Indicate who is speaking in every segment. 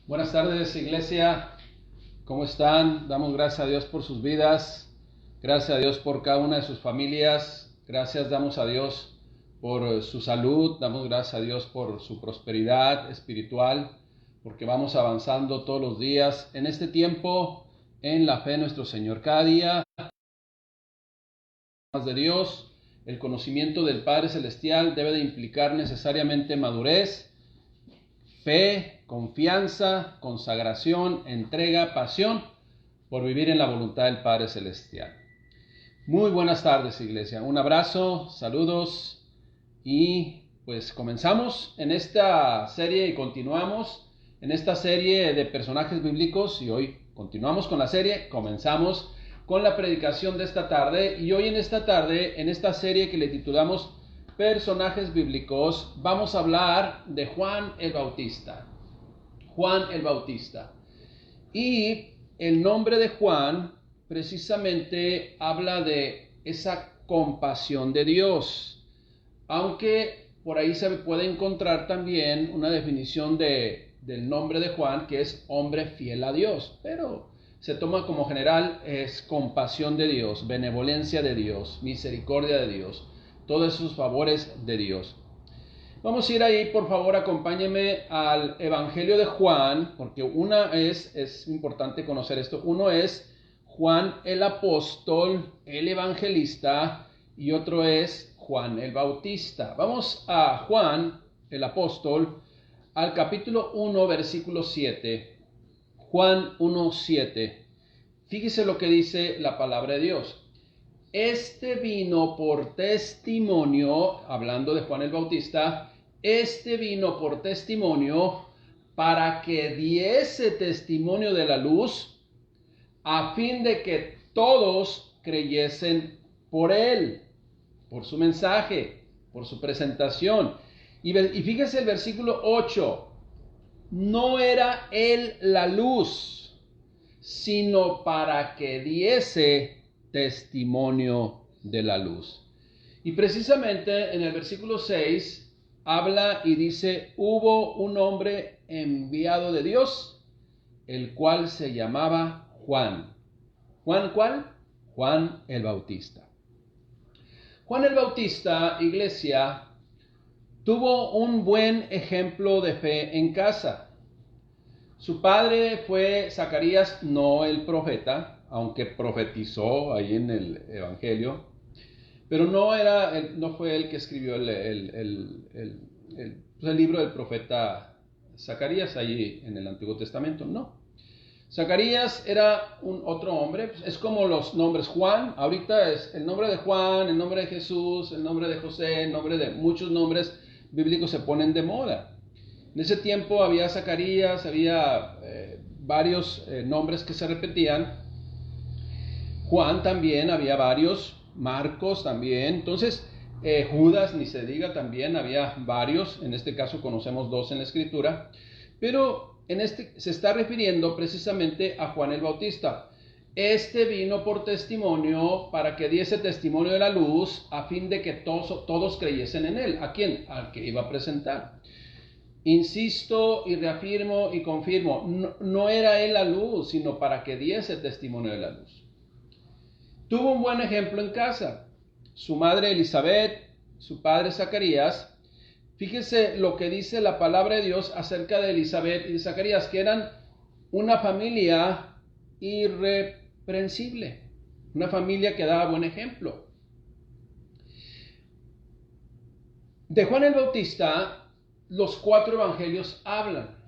Speaker 1: Buenas tardes, iglesia. ¿Cómo están? Damos gracias a Dios por sus vidas. Gracias a Dios por cada una de sus familias. Gracias damos a Dios por su salud. Damos gracias a Dios por su prosperidad espiritual, porque vamos avanzando todos los días en este tiempo en la fe de nuestro Señor. Cada día más de Dios. El conocimiento del Padre Celestial debe de implicar necesariamente madurez, fe, confianza, consagración, entrega, pasión por vivir en la voluntad del Padre Celestial. Muy buenas tardes, iglesia. Un abrazo, saludos y pues comenzamos en esta serie y continuamos en esta serie de personajes bíblicos y hoy continuamos con la serie, comenzamos con la predicación de esta tarde y hoy en esta tarde, en esta serie que le titulamos Personajes bíblicos, vamos a hablar de Juan el Bautista. Juan el Bautista. Y el nombre de Juan precisamente habla de esa compasión de Dios. Aunque por ahí se puede encontrar también una definición del nombre de Juan que es hombre fiel a Dios. Pero se toma como general es compasión de Dios, benevolencia de Dios, misericordia de Dios. Todos esos favores de Dios. Vamos a ir ahí, por favor, acompáñenme al Evangelio de Juan, porque es importante conocer esto, uno es Juan el apóstol, el evangelista, y otro es Juan el Bautista. Vamos a Juan el apóstol, al capítulo 1, versículo 7. Juan 1, 7. Fíjese lo que dice la palabra de Dios. Este vino por testimonio, hablando de Juan el Bautista, este vino por testimonio para que diese testimonio de la luz, a fin de que todos creyesen por él, por su mensaje, por su presentación. Y fíjese el versículo 8, no era él la luz, sino para que diese testimonio de la luz. Y precisamente en el versículo 6 habla y dice, hubo un hombre enviado de Dios, el cual se llamaba Juan. ¿Juan cuál? Juan el Bautista. Juan el Bautista, iglesia, tuvo un buen ejemplo de fe en casa. Su padre fue Zacarías, no el profeta, aunque profetizó ahí en el Evangelio, pero no fue él que escribió el libro del profeta Zacarías ahí en el Antiguo Testamento, no. Zacarías era otro hombre, es como los nombres Juan, ahorita es el nombre de Juan, el nombre de Jesús, el nombre de José, el nombre de muchos nombres bíblicos se ponen de moda. En ese tiempo había Zacarías, había varios nombres que se repetían. Juan también, había varios, Marcos también. Entonces, Judas, ni se diga, también había varios. En este caso conocemos dos en la Escritura. Pero se está refiriendo precisamente a Juan el Bautista. Este vino por testimonio para que diese testimonio de la luz a fin de que todos creyesen en él. ¿A quién? Al que iba a presentar. Insisto y reafirmo y confirmo, no era él la luz, sino para que diese testimonio de la luz. Tuvo un buen ejemplo en casa. Su madre Elizabeth, su padre Zacarías. Fíjese lo que dice la palabra de Dios acerca de Elizabeth y de Zacarías, que eran una familia irreprensible, una familia que daba buen ejemplo. De Juan el Bautista, los 4 evangelios hablan.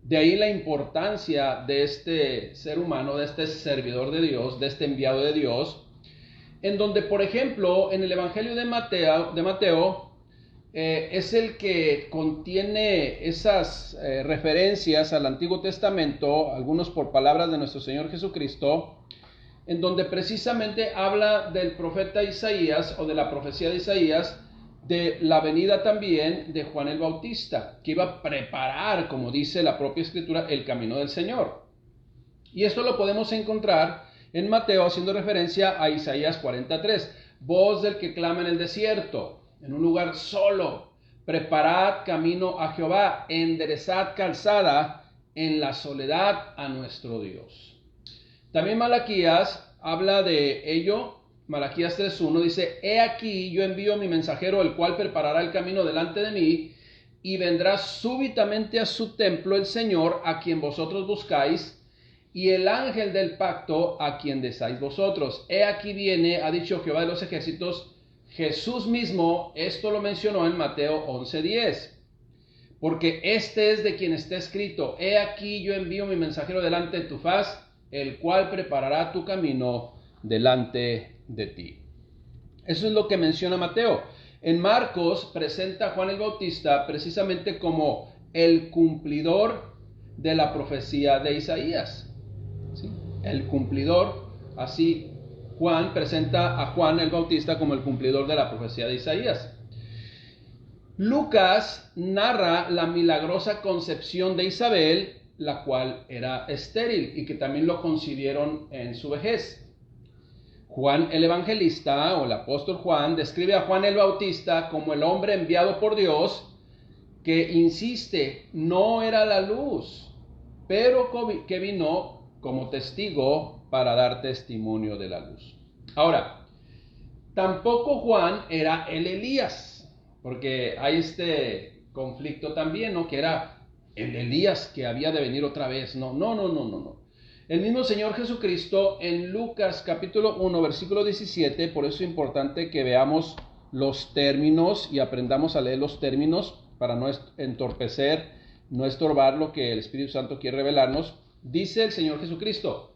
Speaker 1: De ahí la importancia de este ser humano, de este servidor de Dios, de este enviado de Dios, en donde, por ejemplo, en el Evangelio de Mateo es el que contiene esas referencias al Antiguo Testamento, algunos por palabras de nuestro Señor Jesucristo, en donde precisamente habla del profeta Isaías o de la profecía de Isaías, de la venida también de Juan el Bautista, que iba a preparar, como dice la propia Escritura, el camino del Señor. Y esto lo podemos encontrar en Mateo, haciendo referencia a Isaías 43. Voz del que clama en el desierto, en un lugar solo, preparad camino a Jehová, enderezad calzada en la soledad a nuestro Dios. También Malaquías habla de ello. Malaquías 3:1 dice: He aquí yo envío mi mensajero, el cual preparará el camino delante de mí, y vendrá súbitamente a su templo el Señor, a quien vosotros buscáis, y el ángel del pacto, a quien deseáis vosotros. He aquí viene, ha dicho Jehová de los ejércitos. Jesús mismo esto lo mencionó en Mateo 11:10. Porque este es de quien está escrito: He aquí yo envío mi mensajero delante de tu faz, el cual preparará tu camino delante de ti. Eso es lo que menciona Mateo. En Marcos presenta a Juan el Bautista precisamente como el cumplidor de la profecía de Isaías. ¿Sí? El cumplidor, así Juan presenta a Juan el Bautista como el cumplidor de la profecía de Isaías. Lucas narra la milagrosa concepción de Isabel, la cual era estéril y que también lo concibieron en su vejez. Juan el Evangelista, o el apóstol Juan, describe a Juan el Bautista como el hombre enviado por Dios que, insiste, no era la luz, pero que vino como testigo para dar testimonio de la luz. Ahora, tampoco Juan era el Elías, porque hay este conflicto también, ¿no? Que era el Elías que había de venir otra vez. No. El mismo Señor Jesucristo en Lucas capítulo 1, versículo 17, por eso es importante que veamos los términos y aprendamos a leer los términos para no entorpecer, no estorbar lo que el Espíritu Santo quiere revelarnos. Dice el Señor Jesucristo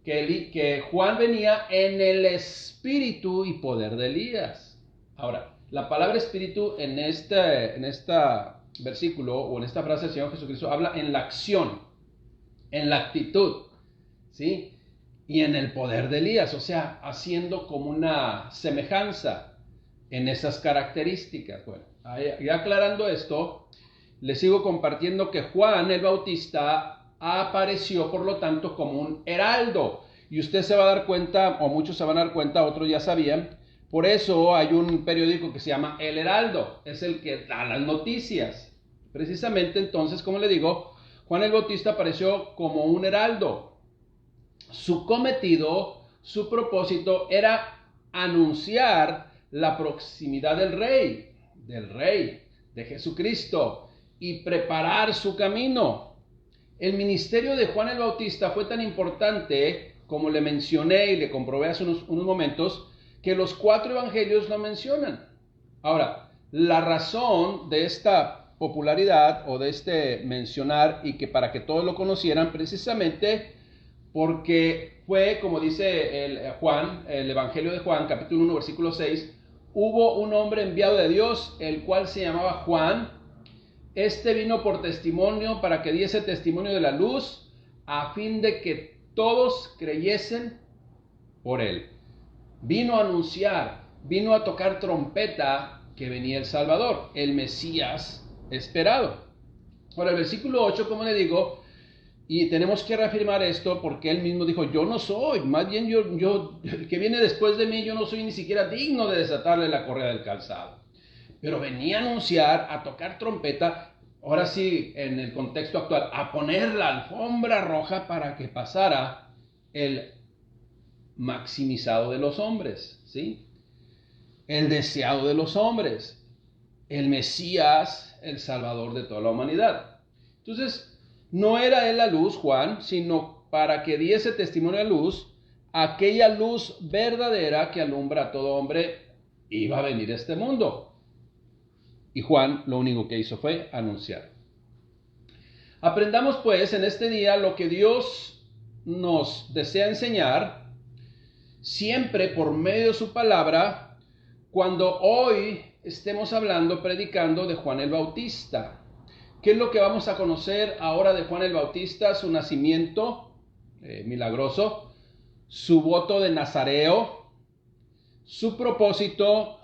Speaker 1: que Juan venía en el espíritu y poder de Elías. Ahora, la palabra espíritu en este versículo o en esta frase del Señor Jesucristo habla en la acción, en la actitud, ¿sí? Y en el poder de Elías, o sea, haciendo como una semejanza en esas características. Bueno, y aclarando esto, les sigo compartiendo que Juan el Bautista apareció, por lo tanto, como un heraldo. Y usted se va a dar cuenta, o muchos se van a dar cuenta, otros ya sabían. Por eso hay un periódico que se llama El Heraldo, es el que da las noticias. Precisamente entonces, como le digo, Juan el Bautista apareció como un heraldo. Su cometido, su propósito era anunciar la proximidad del Rey, de Jesucristo, y preparar su camino. El ministerio de Juan el Bautista fue tan importante, como le mencioné y le comprobé hace unos momentos, que los 4 evangelios lo mencionan. Ahora, la razón de esta popularidad o de este mencionar y que para que todos lo conocieran, precisamente porque fue, como dice el Evangelio de Juan, capítulo 1, versículo 6, hubo un hombre enviado de Dios, el cual se llamaba Juan. Este vino por testimonio para que diese testimonio de la luz, a fin de que todos creyesen por él. Vino a anunciar, vino a tocar trompeta que venía el Salvador, el Mesías esperado. Ahora, el versículo 8, como le digo, y tenemos que reafirmar esto porque él mismo dijo: yo no soy, más bien yo, el que viene después de mí, yo no soy ni siquiera digno de desatarle la correa del calzado. Pero venía a anunciar, a tocar trompeta, ahora sí, en el contexto actual, a poner la alfombra roja para que pasara el maximizado de los hombres, ¿sí? El deseado de los hombres, el Mesías, el Salvador de toda la humanidad. Entonces, no era él la luz, Juan, sino para que diese testimonio de luz, aquella luz verdadera que alumbra a todo hombre, iba a venir a este mundo. Y Juan lo único que hizo fue anunciar. Aprendamos pues en este día lo que Dios nos desea enseñar, siempre por medio de su palabra, cuando hoy estemos hablando, predicando de Juan el Bautista. ¿Qué es lo que vamos a conocer ahora de Juan el Bautista? Su nacimiento milagroso, su voto de nazareo, su propósito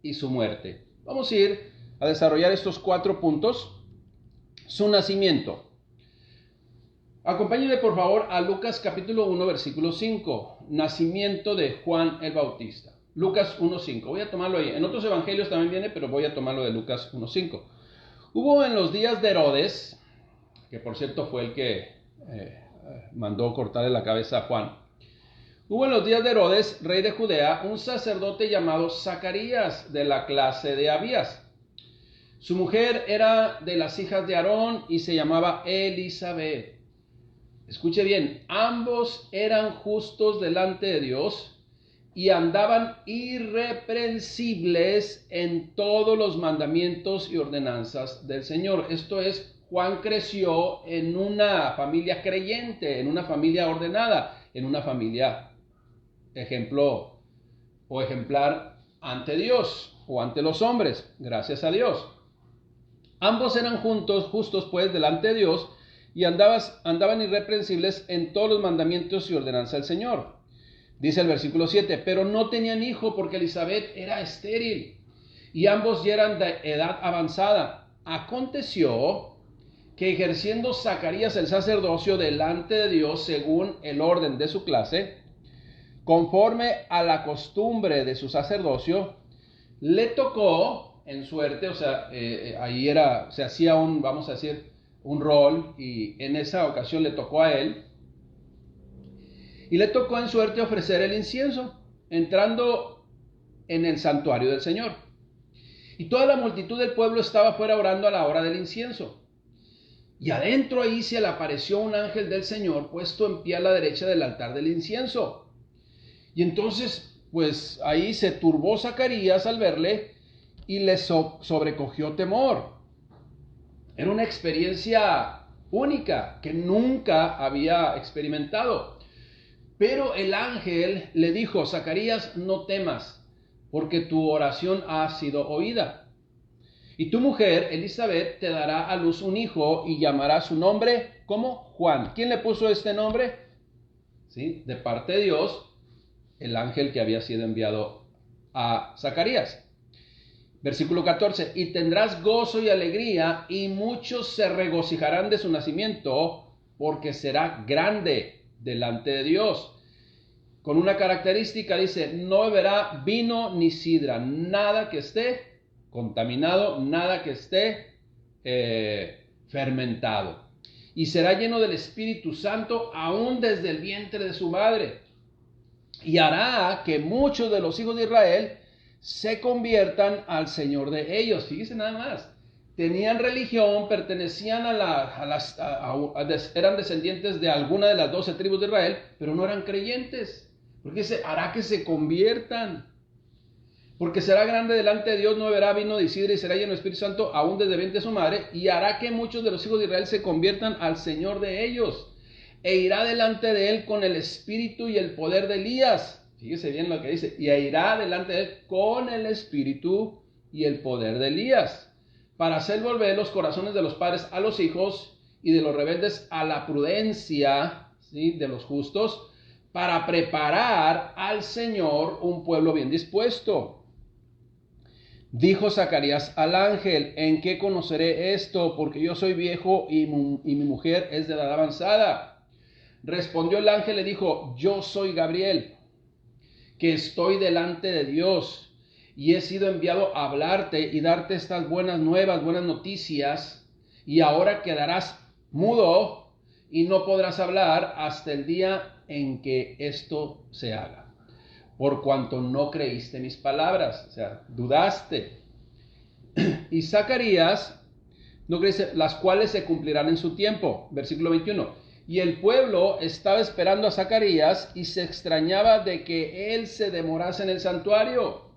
Speaker 1: y su muerte. Vamos a ir a desarrollar estos 4 puntos. Su nacimiento. Acompáñenme por favor a Lucas capítulo 1, versículo 5. Nacimiento de Juan el Bautista. Lucas 1:5. Voy a tomarlo ahí. En otros evangelios también viene, pero voy a tomarlo de Lucas 1:5. Hubo en los días de Herodes, ¿ok? que por cierto fue el que mandó cortarle la cabeza a Juan. Hubo en los días de Herodes, rey de Judea, un sacerdote llamado Zacarías, de la clase de Abías. Su mujer era de las hijas de Aarón y se llamaba Elisabet. Escuche bien, ambos eran justos delante de Dios y andaban irreprensibles en todos los mandamientos y ordenanzas del Señor. Esto es, Juan creció en una familia creyente, en una familia ordenada, en una familia ejemplo o ejemplar ante Dios o ante los hombres, gracias a Dios. Ambos eran justos pues delante de Dios y andaban irreprensibles en todos los mandamientos y ordenanzas del Señor. Dice el versículo 7, pero no tenían hijo porque Elisabet era estéril y ambos ya eran de edad avanzada. Aconteció que ejerciendo Zacarías el sacerdocio delante de Dios según el orden de su clase, conforme a la costumbre de su sacerdocio, le tocó en suerte, o sea, ahí se hacía vamos a decir, un rol, y en esa ocasión le tocó a él, y le tocó en suerte ofrecer el incienso, entrando en el santuario del Señor. Y toda la multitud del pueblo estaba fuera orando a la hora del incienso. Y adentro ahí se le apareció un ángel del Señor puesto en pie a la derecha del altar del incienso. Y entonces, pues ahí se turbó Zacarías al verle y le sobrecogió temor. Era una experiencia única que nunca había experimentado. Pero el ángel le dijo, Zacarías, no temas, porque tu oración ha sido oída. Y tu mujer, Elisabet, te dará a luz un hijo y llamará su nombre, ¿cómo? Juan. ¿Quién le puso este nombre? ¿Sí? De parte de Dios, el ángel que había sido enviado a Zacarías. Versículo 14, y tendrás gozo y alegría, y muchos se regocijarán de su nacimiento, porque será grande delante de Dios. Con una característica, dice, no beberá vino ni sidra, nada que esté contaminado, nada que esté fermentado. Y será lleno del Espíritu Santo aún desde el vientre de su madre. Y hará que muchos de los hijos de Israel se conviertan al Señor de ellos. Fíjense nada más. Tenían religión, pertenecían eran descendientes de alguna de las 12 tribus de Israel, pero no eran creyentes. Porque dice, hará que se conviertan. Porque será grande delante de Dios, no beberá vino de sidra y será lleno del Espíritu Santo aún desde el vientre de su madre. Y hará que muchos de los hijos de Israel se conviertan al Señor de ellos. E irá delante de él con el espíritu y el poder de Elías. Fíjese bien lo que dice. Y irá delante de él con el espíritu y el poder de Elías, para hacer volver los corazones de los padres a los hijos y de los rebeldes a la prudencia, ¿sí?, de los justos, para preparar al Señor un pueblo bien dispuesto. Dijo Zacarías al ángel, ¿en qué conoceré esto? Porque yo soy viejo y mi mujer es de edad avanzada. Respondió el ángel, le dijo, yo soy Gabriel, que estoy delante de Dios, y he sido enviado a hablarte y darte estas buenas nuevas, buenas noticias, y ahora quedarás mudo y no podrás hablar hasta el día en que esto se haga, por cuanto no creíste mis palabras, o sea, dudaste. Y Zacarías no creíste, las cuales se cumplirán en su tiempo. Versículo 21. Y el pueblo estaba esperando a Zacarías y se extrañaba de que él se demorase en el santuario.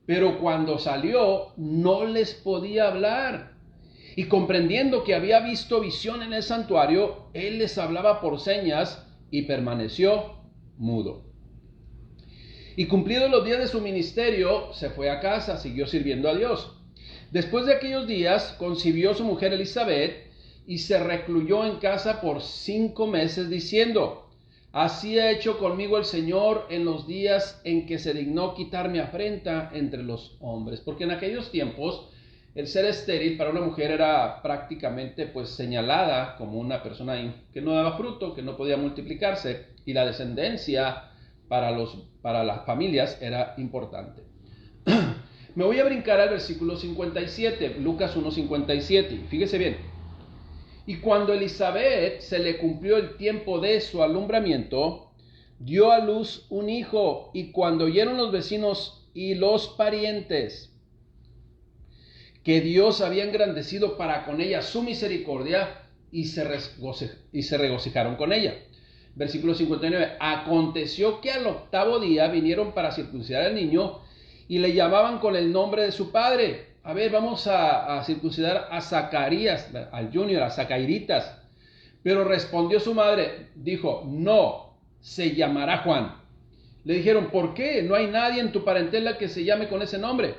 Speaker 1: Pero cuando salió, no les podía hablar. Y comprendiendo que había visto visión en el santuario, él les hablaba por señas y permaneció mudo. Y cumplidos los días de su ministerio, se fue a casa, siguió sirviendo a Dios. Después de aquellos días, concibió su mujer Elisabet y se recluyó en casa por 5 meses, diciendo, así ha hecho conmigo el Señor en los días en que se dignó quitar mi afrenta entre los hombres. Porque en aquellos tiempos, el ser estéril para una mujer era prácticamente pues señalada como una persona que no daba fruto, que no podía multiplicarse, y la descendencia para las familias era importante. Me voy a brincar al versículo 57, Lucas 1:57, fíjese bien. Y cuando Elizabeth se le cumplió el tiempo de su alumbramiento, dio a luz un hijo, y cuando oyeron los vecinos y los parientes que Dios había engrandecido para con ella su misericordia, y se regocijaron con ella. Versículo 59. Aconteció que al 8º día vinieron para circuncidar al niño, y le llamaban con el nombre de su padre. A ver, vamos a circuncidar a Zacarías, al junior, a Zacairitas. Pero respondió su madre, dijo, no, se llamará Juan. Le dijeron, ¿por qué? No hay nadie en tu parentela que se llame con ese nombre.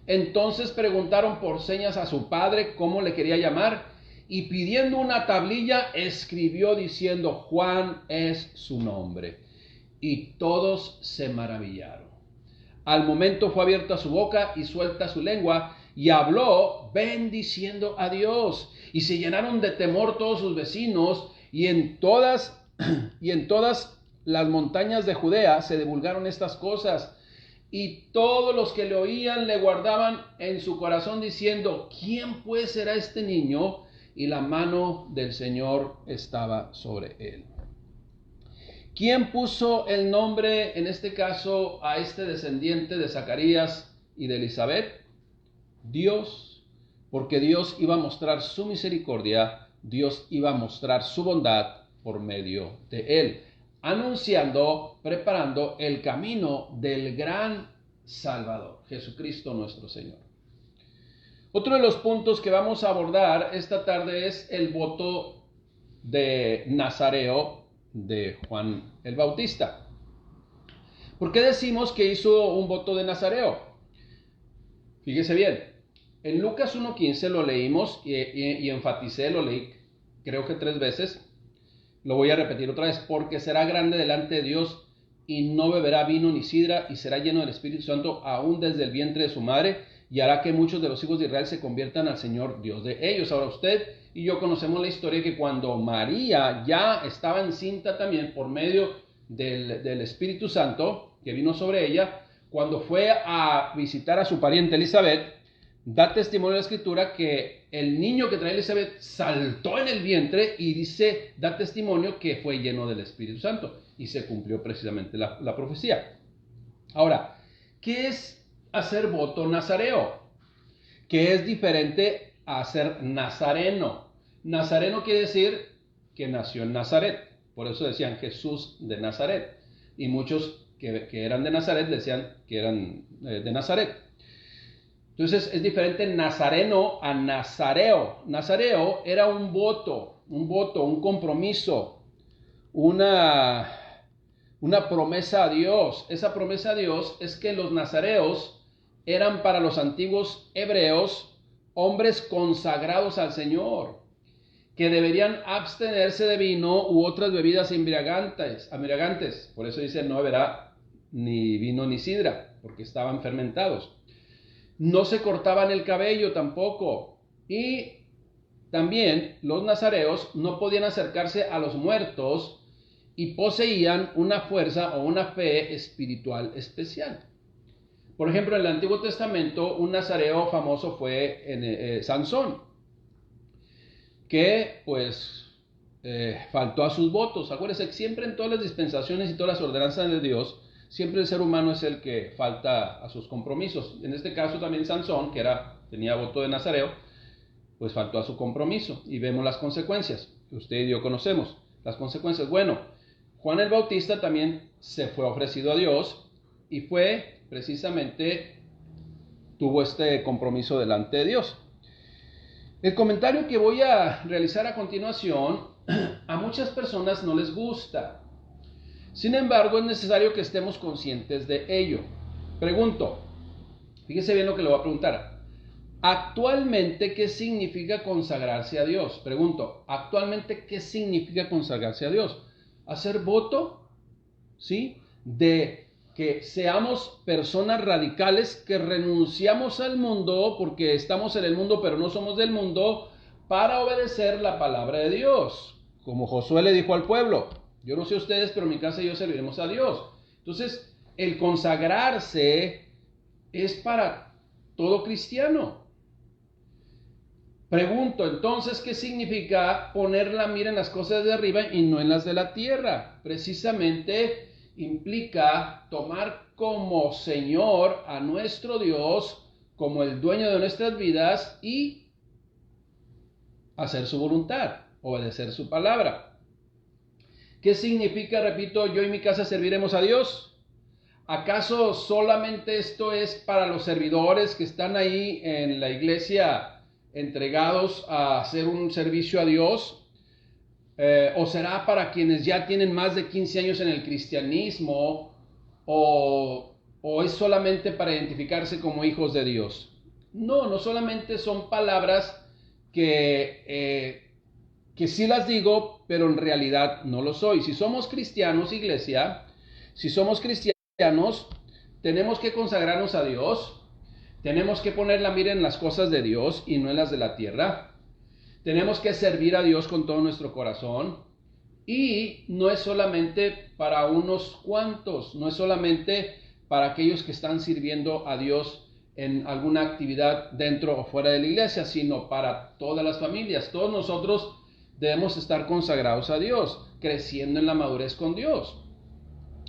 Speaker 1: Entonces preguntaron por señas a su padre cómo le quería llamar, y pidiendo una tablilla escribió diciendo, Juan es su nombre. Y todos se maravillaron. Al momento fue abierta su boca y suelta su lengua, y habló bendiciendo a Dios. Y se llenaron de temor todos sus vecinos, y en todas las montañas de Judea se divulgaron estas cosas. Y todos los que le oían le guardaban en su corazón diciendo, ¿quién pues será este niño? Y la mano del Señor estaba sobre él. ¿Quién puso el nombre, en este caso, a este descendiente de Zacarías y de Elizabeth? Dios, porque Dios iba a mostrar su misericordia, Dios iba a mostrar su bondad por medio de él, anunciando, preparando el camino del gran Salvador, Jesucristo nuestro Señor. Otro de los puntos que vamos a abordar esta tarde es el voto de Nazareo de Juan el Bautista. ¿Por qué decimos que hizo un voto de Nazareo? Fíjese bien, en Lucas 1:15 lo leímos y enfaticé, lo leí creo que 3 veces. Lo voy a repetir otra vez, porque será grande delante de Dios y no beberá vino ni sidra, y será lleno del Espíritu Santo aún desde el vientre de su madre, y hará que muchos de los hijos de Israel se conviertan al Señor Dios de ellos. Ahora usted y yo conocemos la historia que cuando María ya estaba encinta también por medio del Espíritu Santo que vino sobre ella, cuando fue a visitar a su pariente Elizabeth, da testimonio de la Escritura que el niño que trae Elizabeth saltó en el vientre, y da testimonio que fue lleno del Espíritu Santo, y se cumplió precisamente la profecía. Ahora, ¿qué es hacer voto nazareo? ¿Qué es diferente a ser nazareno? Nazareno quiere decir que nació en Nazaret, por eso decían Jesús de Nazaret, y muchos que eran de Nazaret decían que eran de Nazaret. Entonces es diferente nazareno a nazareo. Nazareo era un voto, un compromiso, una promesa a Dios. Esa promesa a Dios es que los nazareos eran para los antiguos hebreos hombres consagrados al Señor, que deberían abstenerse de vino u otras bebidas embriagantes. Por eso dice, no beberá ni vino ni sidra, porque estaban fermentados. No se cortaban el cabello tampoco. Y también los nazareos no podían acercarse a los muertos, y poseían una fuerza o una fe espiritual especial. Por ejemplo, en el Antiguo Testamento, un nazareo famoso fue Sansón, que pues faltó a sus votos. Acuérdense que siempre en todas las dispensaciones y todas las ordenanzas de Dios, siempre el ser humano es el que falta a sus compromisos. En este caso también Sansón, que tenía voto de nazareo, pues faltó a su compromiso, y vemos las consecuencias, que usted y yo conocemos. Las consecuencias, bueno, Juan el Bautista también se fue ofrecido a Dios, y precisamente tuvo este compromiso delante de Dios. El comentario que voy a realizar a continuación, a muchas personas no les gusta. Sin embargo, es necesario que estemos conscientes de ello. Pregunto, fíjese bien lo que le voy a preguntar. Actualmente, ¿qué significa consagrarse a Dios? Pregunto, actualmente, ¿qué significa consagrarse a Dios? Hacer voto, ¿sí? De que seamos personas radicales, que renunciamos al mundo, porque estamos en el mundo, pero no somos del mundo, para obedecer la palabra de Dios. Como Josué le dijo al pueblo, yo no sé ustedes, pero en mi casa y yo serviremos a Dios. Entonces, el consagrarse es para todo cristiano. Pregunto, entonces, ¿qué significa poner la mira en las cosas de arriba y no en las de la tierra? Precisamente implica tomar como Señor a nuestro Dios, como el dueño de nuestras vidas y hacer su voluntad, obedecer su palabra. ¿Qué significa, repito, yo y mi casa serviremos a Dios? ¿Acaso solamente esto es para los servidores que están ahí en la iglesia entregados a hacer un servicio a Dios? ¿O será para quienes ya tienen más de 15 años en el cristianismo? ¿O es solamente para identificarse como hijos de Dios? No, no solamente son palabras que sí las digo, pero en realidad no lo soy. Si somos cristianos, iglesia, si somos cristianos, tenemos que consagrarnos a Dios, tenemos que poner la mira en las cosas de Dios y no en las de la tierra. Tenemos que servir a Dios con todo nuestro corazón. Y no es solamente para unos cuantos, no es solamente para aquellos que están sirviendo a Dios en alguna actividad dentro o fuera de la iglesia, sino para todas las familias. Todos nosotros debemos estar consagrados a Dios, creciendo en la madurez con Dios.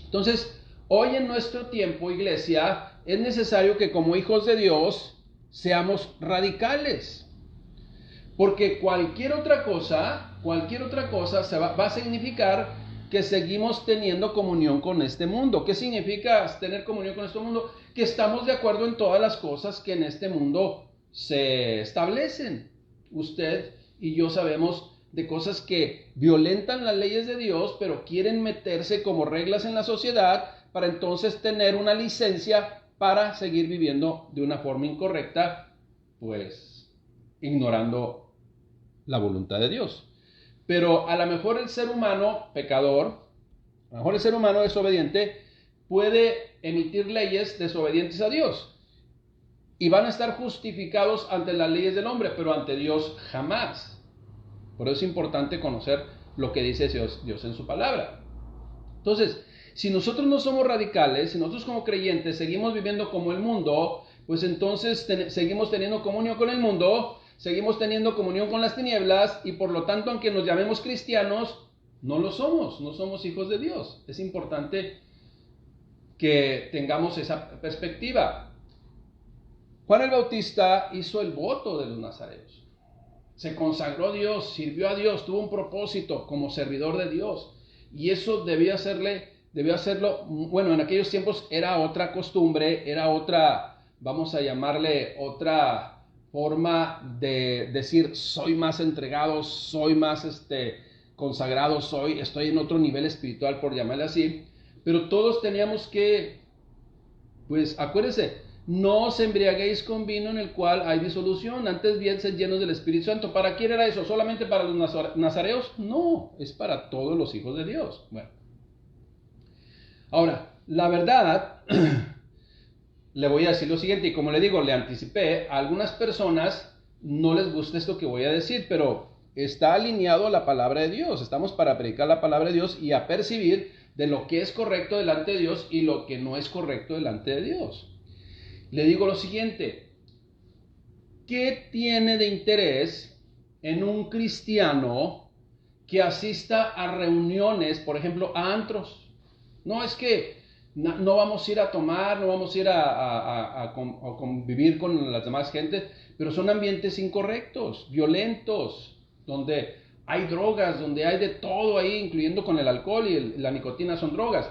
Speaker 1: Entonces, hoy en nuestro tiempo, iglesia, es necesario que como hijos de Dios seamos radicales. Porque cualquier otra cosa va a significar que seguimos teniendo comunión con este mundo. ¿Qué significa tener comunión con este mundo? Que estamos de acuerdo en todas las cosas que en este mundo se establecen. Usted y yo sabemos de cosas que violentan las leyes de Dios, pero quieren meterse como reglas en la sociedad para entonces tener una licencia para seguir viviendo de una forma incorrecta, pues ignorando la voluntad de Dios. Pero a lo mejor el ser humano pecador, a lo mejor el ser humano desobediente puede emitir leyes desobedientes a Dios y van a estar justificados ante las leyes del hombre, pero ante Dios jamás. Por eso es importante conocer lo que dice Dios en su palabra. Entonces, si nosotros no somos radicales, si nosotros como creyentes seguimos viviendo como el mundo, pues entonces seguimos teniendo comunión con el mundo, seguimos teniendo comunión con las tinieblas y por lo tanto, aunque nos llamemos cristianos, no lo somos, no somos hijos de Dios. Es importante que tengamos esa perspectiva. Juan el Bautista hizo el voto de los nazareos. Se consagró a Dios, sirvió a Dios, tuvo un propósito como servidor de Dios. Y eso debió hacerlo, bueno, en aquellos tiempos era otra costumbre, era otra, vamos a llamarle otra forma de decir, soy más entregado, soy más consagrado, estoy en otro nivel espiritual, por llamarle así. Pero todos teníamos que, pues acuérdense, no os embriaguéis con vino en el cual hay disolución, antes bien sed llenos del Espíritu Santo. ¿Para quién era eso? ¿Solamente para los nazareos? No, es para todos los hijos de Dios. Bueno, ahora, la verdad, le voy a decir lo siguiente, y como le digo, le anticipé, a algunas personas no les gusta esto que voy a decir, pero está alineado a la palabra de Dios. Estamos para predicar la palabra de Dios y a percibir de lo que es correcto delante de Dios y lo que no es correcto delante de Dios. Le digo lo siguiente, ¿qué tiene de interés en un cristiano que asista a reuniones, por ejemplo, a antros? No es que no vamos a ir a tomar, no vamos a ir a convivir con las demás gentes, pero son ambientes incorrectos, violentos, donde hay drogas, donde hay de todo ahí, incluyendo con el alcohol y la nicotina son drogas.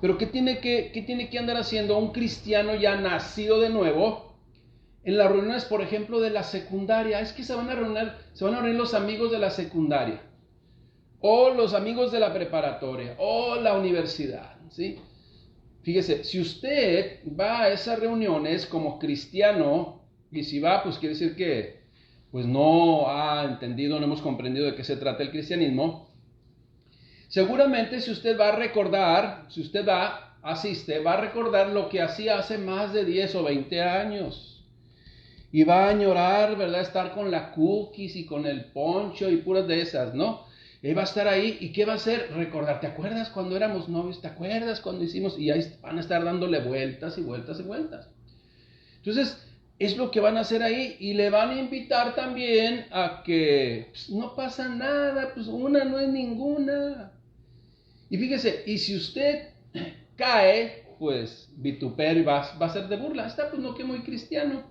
Speaker 1: Pero ¿qué tiene que andar haciendo un cristiano ya nacido de nuevo en las reuniones, por ejemplo, de la secundaria? Es que se van a reunir los amigos de la secundaria, o los amigos de la preparatoria, o la universidad, ¿sí? Fíjese, si usted va a esas reuniones como cristiano, y si va, pues quiere decir que pues no ha entendido, no hemos comprendido de qué se trata el cristianismo. Seguramente si usted va a recordar, si usted asiste, va a recordar lo que hacía hace más de 10 o 20 años. Y va a añorar, ¿verdad? Estar con la cookies y con el poncho y puras de esas, ¿no? Él va a estar ahí y ¿qué va a hacer? Recordar, ¿te acuerdas cuando éramos novios? ¿Te acuerdas cuando hicimos? Y ahí van a estar dándole vueltas y vueltas y vueltas. Entonces, es lo que van a hacer ahí, y le van a invitar también a que pues, no pasa nada, pues una no es ninguna. Y fíjese, y si usted cae, pues vituperio y va a ser de burla. Está, pues no, que muy cristiano.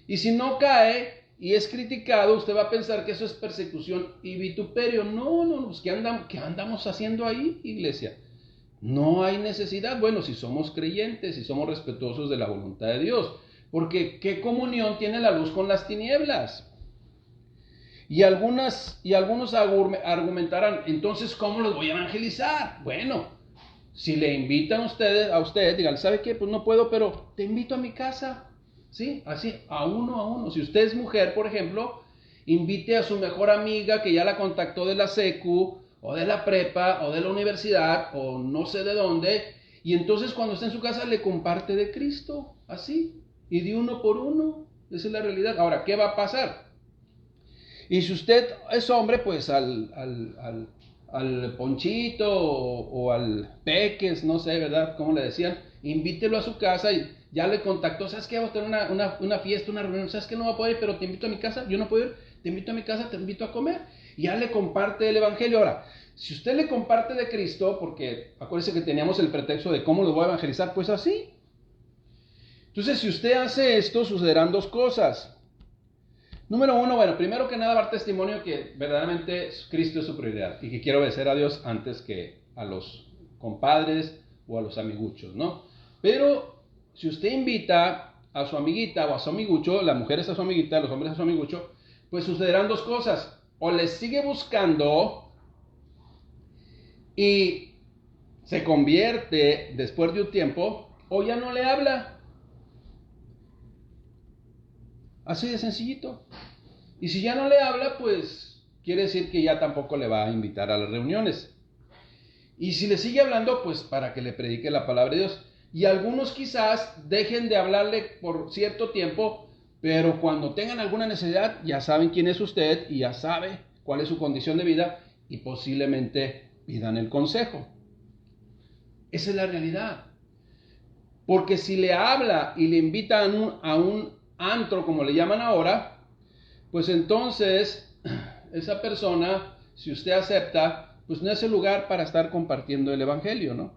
Speaker 1: Y si no cae y es criticado, usted va a pensar que eso es persecución y vituperio. No, pues ¿qué andamos haciendo ahí, iglesia? No hay necesidad. Bueno, si somos creyentes, si somos respetuosos de la voluntad de Dios. Porque ¿qué comunión tiene la luz con las tinieblas? Y algunos argumentarán, entonces, ¿cómo los voy a evangelizar? Bueno, si le invitan a usted, díganle, ¿sabe qué? Pues no puedo, pero te invito a mi casa. ¿Sí? Así, a uno. Si usted es mujer, por ejemplo, invite a su mejor amiga que ya la contactó de la secu, o de la prepa, o de la universidad, o no sé de dónde, y entonces cuando está en su casa le comparte de Cristo, así, y de uno por uno. Esa es la realidad. Ahora, ¿qué va a pasar? Y si usted es hombre, pues al Ponchito o al Peques, no sé, ¿verdad? ¿Cómo le decían? Invítelo a su casa y ya le contactó. ¿Sabes qué? Voy a tener una fiesta, una reunión. ¿Sabes qué? No va a poder ir, pero te invito a mi casa. Yo no puedo ir. Te invito a mi casa, te invito a comer. Y ya le comparte el evangelio. Ahora, si usted le comparte de Cristo, porque acuérdese que teníamos el pretexto de cómo lo voy a evangelizar, pues así. Entonces, si usted hace esto, sucederán dos cosas. Número uno, bueno, primero que nada dar testimonio que verdaderamente Cristo es su prioridad y que quiere obedecer a Dios antes que a los compadres o a los amiguchos, ¿no? Pero si usted invita a su amiguita o a su amigucho, la mujer es a su amiguita, los hombres a su amigucho, pues sucederán dos cosas. O les sigue buscando y se convierte después de un tiempo, o ya no le habla. Así de sencillito. Y si ya no le habla, pues quiere decir que ya tampoco le va a invitar a las reuniones. Y si le sigue hablando, pues para que le predique la palabra de Dios. Y algunos quizás dejen de hablarle por cierto tiempo, pero cuando tengan alguna necesidad, ya saben quién es usted y ya sabe cuál es su condición de vida y posiblemente pidan el consejo. Esa es la realidad. Porque si le habla y le invita a un antro, como le llaman ahora, pues entonces esa persona, si usted acepta, pues no es el lugar para estar compartiendo el evangelio, ¿no?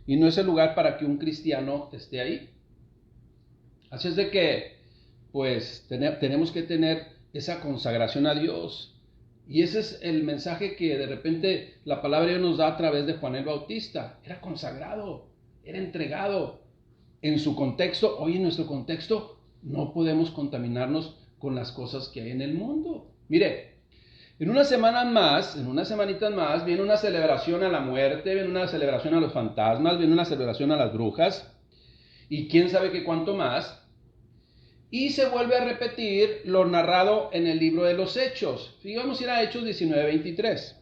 Speaker 1: Y no es el lugar para que un cristiano esté ahí. Así es de que, pues tenemos que tener esa consagración a Dios. Y ese es el mensaje que de repente la palabra de Dios nos da a través de Juan el Bautista. Era consagrado, era entregado. En su contexto, hoy en nuestro contexto, no podemos contaminarnos con las cosas que hay en el mundo. Mire, en unas semanitas más, viene una celebración a la muerte, viene una celebración a los fantasmas, viene una celebración a las brujas, y quién sabe qué cuánto más. Y se vuelve a repetir lo narrado en el libro de los Hechos. Vamos a ir a Hechos 19:23.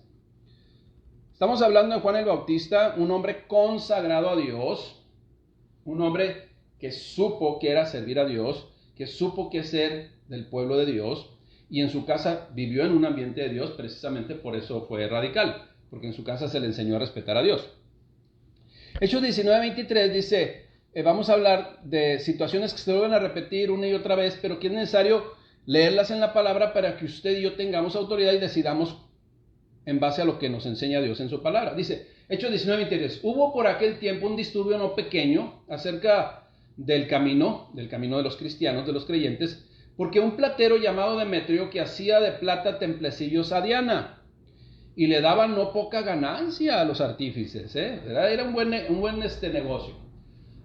Speaker 1: Estamos hablando de Juan el Bautista, un hombre consagrado a Dios, un hombre que supo que era servir a Dios, que supo que ser del pueblo de Dios, y en su casa vivió en un ambiente de Dios, precisamente por eso fue radical, porque en su casa se le enseñó a respetar a Dios. Hechos 19:23 dice, vamos a hablar de situaciones que se vuelven a repetir una y otra vez, pero que es necesario leerlas en la palabra para que usted y yo tengamos autoridad y decidamos en base a lo que nos enseña Dios en su palabra. Dice, Hechos 19:23, hubo por aquel tiempo un disturbio no pequeño acerca del camino de los cristianos, de los creyentes, porque un platero llamado Demetrio, que hacía de plata templecillos a Diana, y le daba no poca ganancia a los artífices, era un buen negocio,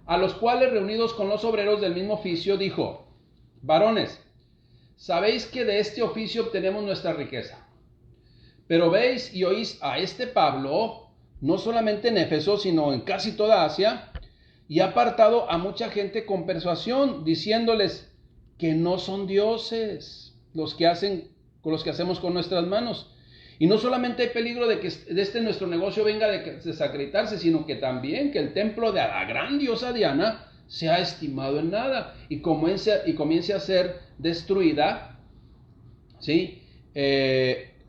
Speaker 1: a los cuales, reunidos con los obreros del mismo oficio, dijo, varones, sabéis que de este oficio obtenemos nuestra riqueza, pero veis y oís a este Pablo, no solamente en Éfeso, sino en casi toda Asia, y ha apartado a mucha gente con persuasión, diciéndoles que no son dioses los que hacemos con nuestras manos. Y no solamente hay peligro de que de nuestro negocio venga a desacreditarse, sino que también que el templo de la gran diosa Diana sea estimado en nada y comience a ser destruida, ¿sí?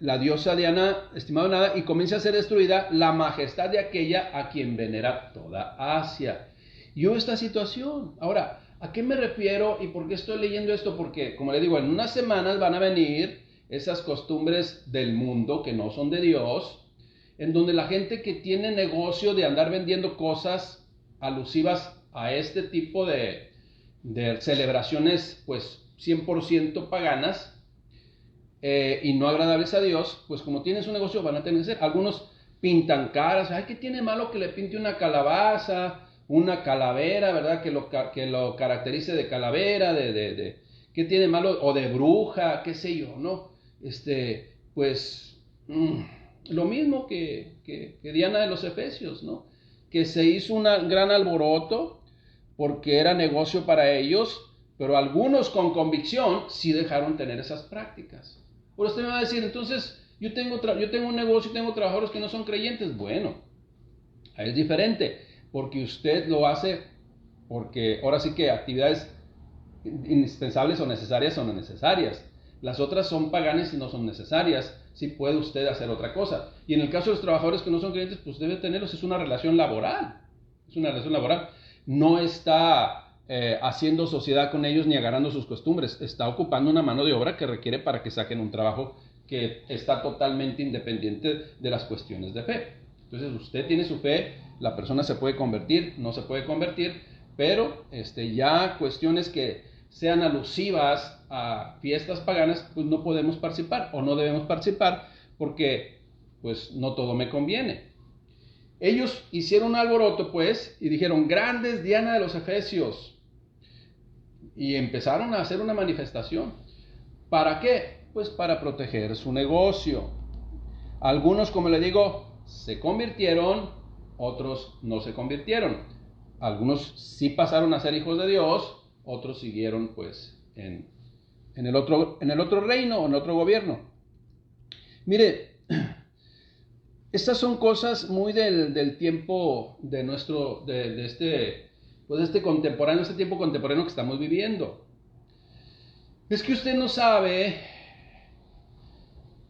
Speaker 1: La diosa Diana, estimado en nada, y comience a ser destruida la majestad de aquella a quien venera toda Asia. Y hubo esta situación. Ahora, ¿A qué me refiero y por qué estoy leyendo esto? Porque, como le digo, en unas semanas van a venir esas costumbres del mundo que no son de Dios, en donde la gente que tiene negocio de andar vendiendo cosas alusivas a este tipo de celebraciones, pues 100% paganas y no agradables a Dios, pues como tienen su negocio van a tener que ser. Algunos pintan caras, ay, ¿qué tiene malo que le pinte una calabaza, una calavera, verdad? Que lo caracterice de calavera, ¿qué tiene malo? O de bruja, qué sé yo, ¿no? Pues lo mismo que Diana de los Efesios, ¿no? Que se hizo un gran alboroto porque era negocio para ellos, pero algunos con convicción sí dejaron tener esas prácticas. Ahora usted me va a decir, entonces, yo tengo un negocio y tengo trabajadores que no son creyentes. Bueno, es diferente, porque usted lo hace porque ahora sí que actividades indispensables o necesarias o no necesarias. Las otras son paganas y no son necesarias. Sí puede usted hacer otra cosa. Y en el caso de los trabajadores que no son creyentes, pues debe tenerlos. Es una relación laboral. Es una relación laboral. No está haciendo sociedad con ellos ni agarrando sus costumbres. Está ocupando una mano de obra que requiere para que saquen un trabajo que está totalmente independiente de las cuestiones de fe. Entonces usted tiene su fe, la persona se puede convertir, no se puede convertir, pero ya cuestiones que sean alusivas a fiestas paganas, pues no podemos participar o no debemos participar porque pues no todo me conviene. Ellos hicieron un alboroto pues y dijeron, grandes Diana de los Efesios, y empezaron a hacer una manifestación. ¿Para qué? Pues para proteger su negocio. Algunos, como le digo, se convirtieron, otros no se convirtieron. Algunos sí pasaron a ser hijos de Dios, otros siguieron pues en el otro reino, en otro gobierno. Mire, estas son cosas muy del tiempo de este contemporáneo, este tiempo contemporáneo que estamos viviendo. Es que usted no sabe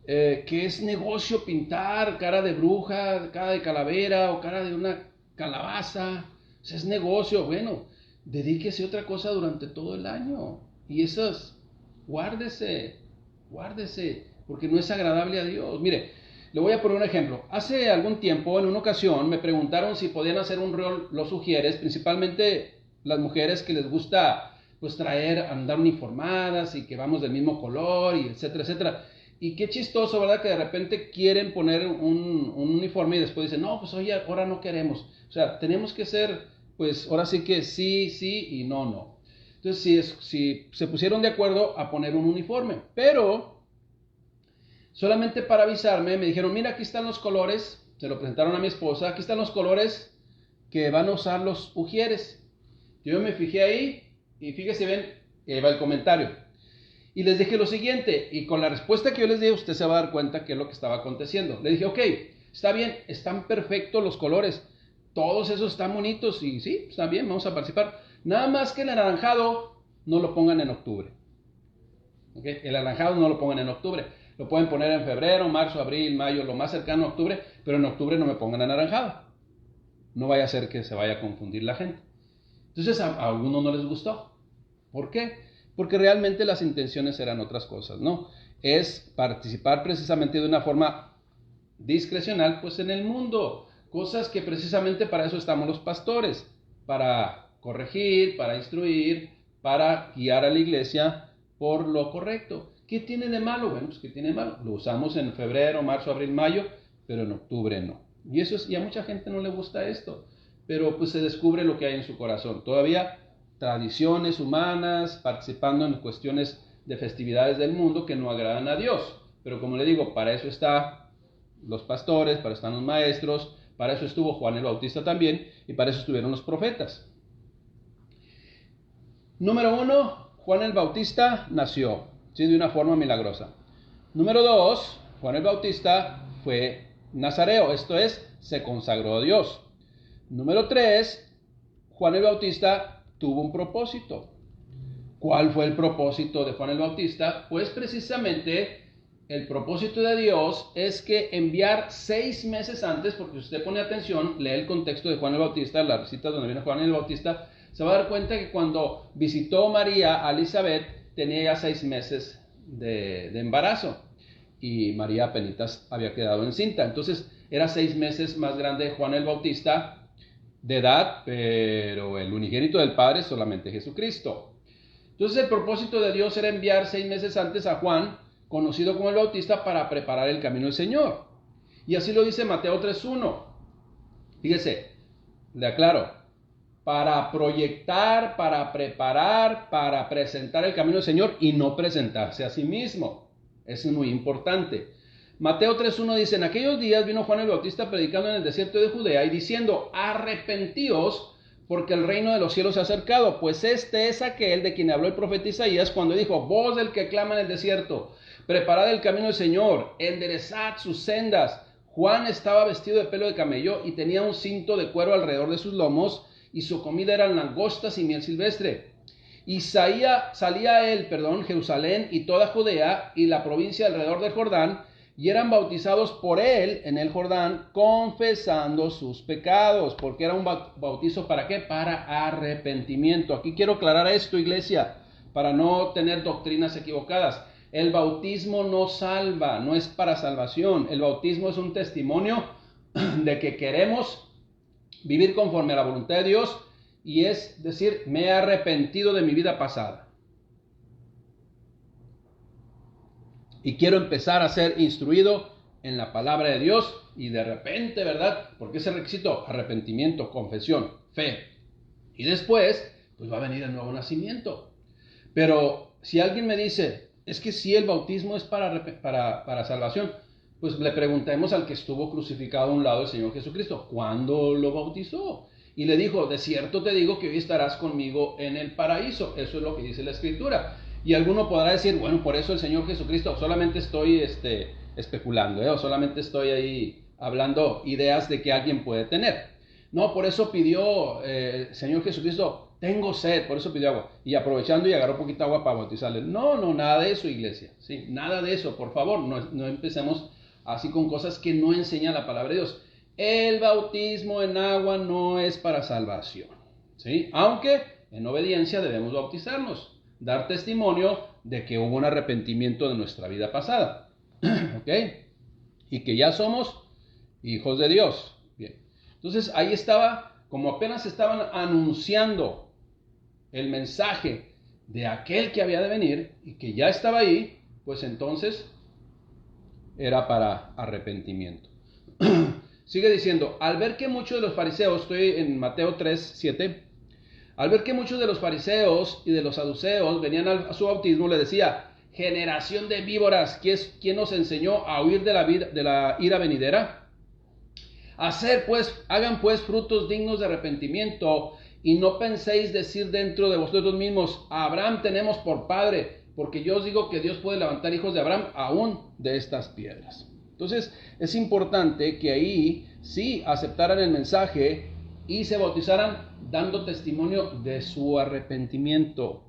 Speaker 1: que es negocio pintar cara de bruja, cara de calavera o cara de una calabaza. O sea, es negocio. Bueno, dedíquese a otra cosa durante todo el año. Y esas, guárdese, porque no es agradable a Dios. Mire, le voy a poner un ejemplo. Hace algún tiempo, en una ocasión, me preguntaron si podían hacer un rol los ujieres, principalmente las mujeres que les gusta pues andar uniformadas y que vamos del mismo color y etcétera, etcétera. Y qué chistoso, ¿verdad? Que de repente quieren poner un uniforme y después dicen, no, pues oye, ahora no queremos. O sea, tenemos que ser, pues ahora sí que sí y no. Entonces, si se pusieron de acuerdo a poner un uniforme, pero solamente para avisarme, me dijeron, mira, aquí están los colores, se lo presentaron a mi esposa, aquí están los colores que van a usar los ujieres. Yo me fijé ahí y fíjese, ven, ahí va el comentario. Y les dije lo siguiente, y con la respuesta que yo les di, usted se va a dar cuenta qué es lo que estaba aconteciendo. Le dije, ok, está bien, están perfectos los colores, todos esos están bonitos, y sí, está bien, vamos a participar. Nada más que el anaranjado no lo pongan en octubre. ¿Okay? El anaranjado no lo pongan en octubre. Lo pueden poner en febrero, marzo, abril, mayo, lo más cercano a octubre, pero en octubre no me pongan anaranjado. No vaya a ser que se vaya a confundir la gente. Entonces a algunos no les gustó. ¿Por qué? Porque realmente las intenciones eran otras cosas, ¿no? Es participar precisamente de una forma discrecional, pues en el mundo. Cosas que precisamente para eso estamos los pastores. Para corregir, para instruir, para guiar a la iglesia por lo correcto. ¿Qué tiene de malo? Bueno, pues ¿qué tiene de malo? Lo usamos en febrero, marzo, abril, mayo, pero en octubre no. Y a mucha gente no le gusta esto, pero pues se descubre lo que hay en su corazón. Todavía tradiciones humanas, participando en cuestiones de festividades del mundo que no agradan a Dios. Pero como le digo, para eso están los pastores, para eso están los maestros, para eso estuvo Juan el Bautista también, y para eso estuvieron los profetas. Número 1, Juan el Bautista nació, sí, de una forma milagrosa. Número 2, Juan el Bautista fue nazareo, esto es, se consagró a Dios. Número 3, Juan el Bautista tuvo un propósito. ¿Cuál fue el propósito de Juan el Bautista? Pues precisamente el propósito de Dios es que enviar 6 meses antes, porque si usted pone atención, lee el contexto de Juan el Bautista, las citas donde viene Juan el Bautista, se va a dar cuenta que cuando visitó María a Elizabeth tenía ya 6 meses de embarazo y María apenas había quedado encinta. Entonces era 6 meses más grande Juan el Bautista de edad, pero el unigénito del Padre es solamente Jesucristo. Entonces el propósito de Dios era enviar 6 meses antes a Juan, conocido como el Bautista, para preparar el camino del Señor. Y así lo dice Mateo 3:1. Fíjese, le aclaro, para proyectar, para preparar, para presentar el camino del Señor y no presentarse a sí mismo. Eso es muy importante. Mateo 3:1 dice, en aquellos días vino Juan el Bautista predicando en el desierto de Judea y diciendo, arrepentíos porque el reino de los cielos se ha acercado, pues este es aquel de quien habló el profeta Isaías cuando dijo, voz del que clama en el desierto, preparad el camino del Señor, enderezad sus sendas. Juan estaba vestido de pelo de camello y tenía un cinto de cuero alrededor de sus lomos y su comida eran langostas y miel silvestre. Y salía Jerusalén y toda Judea y la provincia alrededor del Jordán, y eran bautizados por él en el Jordán, confesando sus pecados, porque era un bautizo ¿para qué? Para arrepentimiento. Aquí quiero aclarar esto, iglesia, para no tener doctrinas equivocadas. El bautismo no salva, no es para salvación. El bautismo es un testimonio de que queremos vivir conforme a la voluntad de Dios, y es decir, me he arrepentido de mi vida pasada. Y quiero empezar a ser instruido en la palabra de Dios y de repente, ¿verdad? Porque ese requisito, arrepentimiento, confesión, fe. Y después, pues va a venir el nuevo nacimiento. Pero si alguien me dice, es que si el bautismo es para salvación, pues le preguntemos al que estuvo crucificado a un lado del Señor Jesucristo, ¿cuándo lo bautizó? Y le dijo, de cierto te digo que hoy estarás conmigo en el paraíso. Eso es lo que dice la Escritura. Y alguno podrá decir, bueno, por eso el Señor Jesucristo, solamente estoy especulando, o solamente estoy ahí hablando ideas de que alguien puede tener. No, por eso pidió el Señor Jesucristo, tengo sed, por eso pidió agua. Y aprovechando y agarró poquita agua para bautizarle. No, nada de eso, iglesia. ¿Sí? Nada de eso, por favor, no empecemos así con cosas que no enseña la palabra de Dios. El bautismo en agua no es para salvación, ¿sí? Aunque en obediencia debemos bautizarnos. Dar testimonio de que hubo un arrepentimiento de nuestra vida pasada, ¿ok? Y que ya somos hijos de Dios. Bien. Entonces ahí estaba, como apenas estaban anunciando el mensaje de aquel que había de venir y que ya estaba ahí, pues entonces era para arrepentimiento. Sigue diciendo, al ver que muchos de los fariseos, estoy en Mateo 3:7, al ver que muchos de los fariseos y de los saduceos venían a su bautismo, le decía, generación de víboras, ¿quién os enseñó a huir de la ira venidera? Hagan pues frutos dignos de arrepentimiento, y no penséis decir dentro de vosotros mismos, a Abraham tenemos por padre, porque yo os digo que Dios puede levantar hijos de Abraham aún de estas piedras. Entonces es importante que ahí sí aceptaran el mensaje y se bautizaran dando testimonio de su arrepentimiento.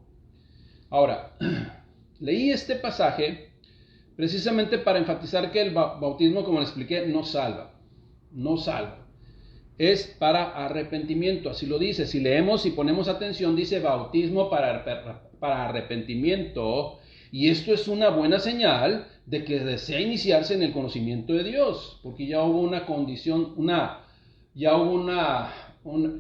Speaker 1: Ahora, leí este pasaje precisamente para enfatizar que el bautismo, como les expliqué, no salva. Es para arrepentimiento, así lo dice. Si leemos y ponemos atención, dice bautismo para arrepentimiento, y esto es una buena señal de que desea iniciarse en el conocimiento de Dios, porque ya hubo una condición,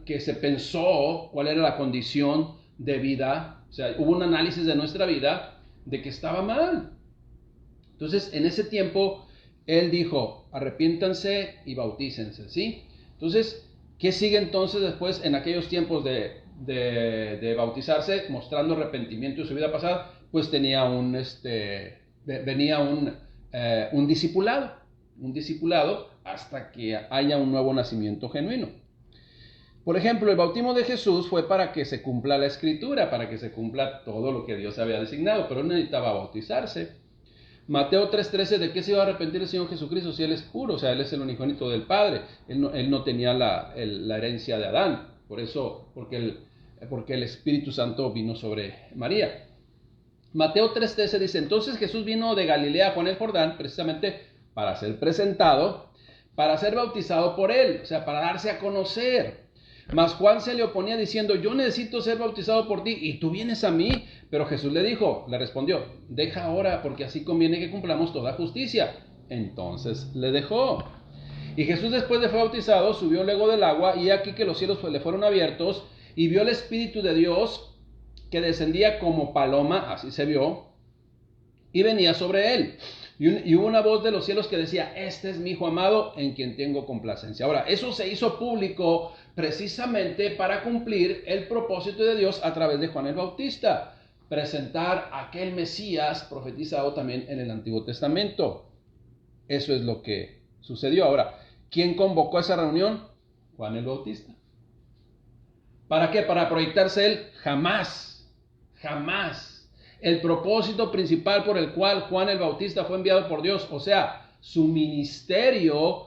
Speaker 1: que se pensó cuál era la condición de vida, o sea, hubo un análisis de nuestra vida de que estaba mal. Entonces, en ese tiempo, él dijo, arrepiéntanse y bautícense, ¿sí? Entonces, ¿qué sigue entonces después en aquellos tiempos de bautizarse, mostrando arrepentimiento de su vida pasada? Pues venía un discipulado hasta que haya un nuevo nacimiento genuino. Por ejemplo, el bautismo de Jesús fue para que se cumpla la Escritura, para que se cumpla todo lo que Dios había designado, pero él necesitaba bautizarse. Mateo 3:13, ¿de qué se iba a arrepentir el Señor Jesucristo si Él es puro? O sea, Él es el unigénito del Padre. Él no tenía la herencia de Adán, porque el Espíritu Santo vino sobre María. Mateo 3:13 dice, entonces Jesús vino de Galilea a Juan el Jordán, precisamente para ser presentado, para ser bautizado por él, o sea, para darse a conocer. Mas Juan se le oponía diciendo, yo necesito ser bautizado por ti y tú vienes a mí. Pero Jesús le respondió, deja ahora porque así conviene que cumplamos toda justicia. Entonces le dejó. Y Jesús después de fue bautizado, subió luego del agua y aquí que los cielos le fueron abiertos y vio el Espíritu de Dios que descendía como paloma, así se vio, y venía sobre él. Y hubo una voz de los cielos que decía, este es mi Hijo amado en quien tengo complacencia. Ahora, eso se hizo público precisamente para cumplir el propósito de Dios a través de Juan el Bautista. Presentar a aquel Mesías profetizado también en el Antiguo Testamento. Eso es lo que sucedió. Ahora, ¿quién convocó a esa reunión? Juan el Bautista. ¿Para qué? Para proyectarse él. Jamás. El propósito principal por el cual Juan el Bautista fue enviado por Dios, o sea, su ministerio